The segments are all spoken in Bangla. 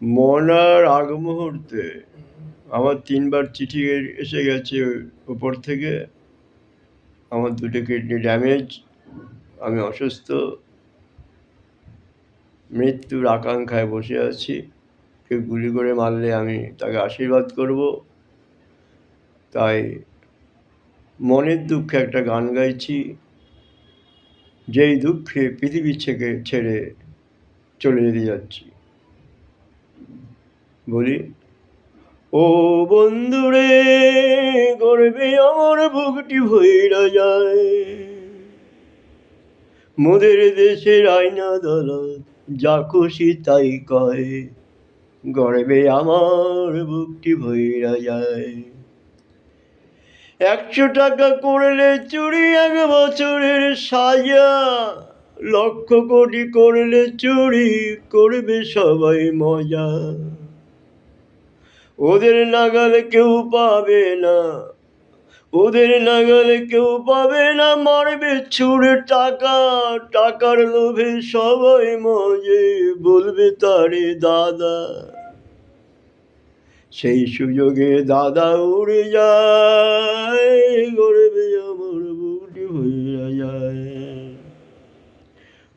মনার আগ মুহূর্তে আমার ৩ বার চিঠি এসে গেছে ওপর থেকে। আমার ২টো কিডনি ড্যামেজ, আমি অসুস্থ, মৃত্যুর আকাঙ্ক্ষায় বসে আছি। কেউ গুলি করে মারলে আমি তাকে আশীর্বাদ করব। তাই মনের দুঃখে একটা গান গাইছি, যেই দুঃখে পৃথিবী ছেড়ে চলে যেতে যাচ্ছি। বলি, ও বন্ধুরে, গর্বে আমার বুকটি ভইরা যায়, মোদের দেশের আইন আদালত যা খুশি তাই কয়, গর্বে আমার বুকটি ভইরা যায়। ১০০ টাকা করলে চুরি ১ বছরের সাজা, লক্ষ কোটি করলে চুরি করবে সবাই মজা। ওদের নাগালে কেউ পাবে না, ওদের নাগালে কেউ পাবে না, মারবে ছুঁড়ে টাকা, টাকার লোভে সবাই মজে, বলবে তারে দাদা। সেই সুযোগে দাদা উড়ে যায়, গর্বে আমার বুকটি ভইরা যায়।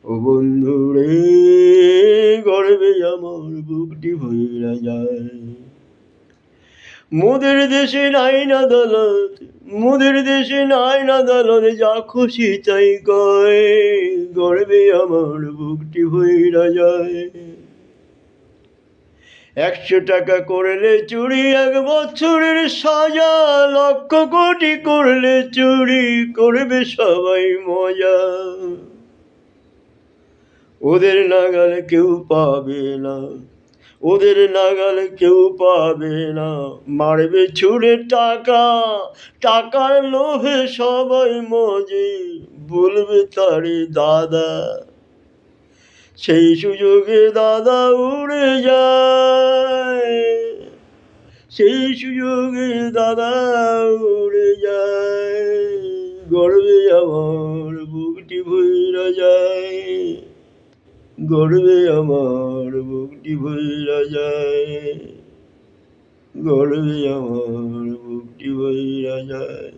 ও বন্ধু রে, গর্বে আমার বুকটি ভইরা যায়। মোদের দেশে আইন আদালত, মোদের দেশে আইন আদালত যা খুশি তাই কয়, গর্বে আমার বুকটি ভইরা যায়। ১০০ টাকা করলে চুরি ১ বছরের সাজা, লক্ষ কোটি করলে চুরি করবে সবাই মজা। ওদের নাগালে কেউ পাবে না, ওদের নাগালে কেউ পাবে না, মারবে ছুঁড়ে টাকা, টাকার লোভে সবাই মজে, বলবে তারে দাদা। সেই সুযোগে দাদা উড়ে যায়, সেই সুযোগে দাদা উড়ে যায়, গর্বে আমার বুকটি ভইরা যায়, গর্বে আমার বুকটি ভইরা যায়, গর্বে আমার বুকটি ভইরা যায়।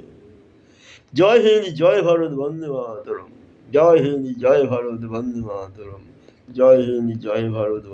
জয় হিন্দ, জয় ভারত, বন্দে মাতরম। জয় হিন্দ, জয় ভারত, বন্দে মাতরম। জয় হিন্দ, জয় ভারত।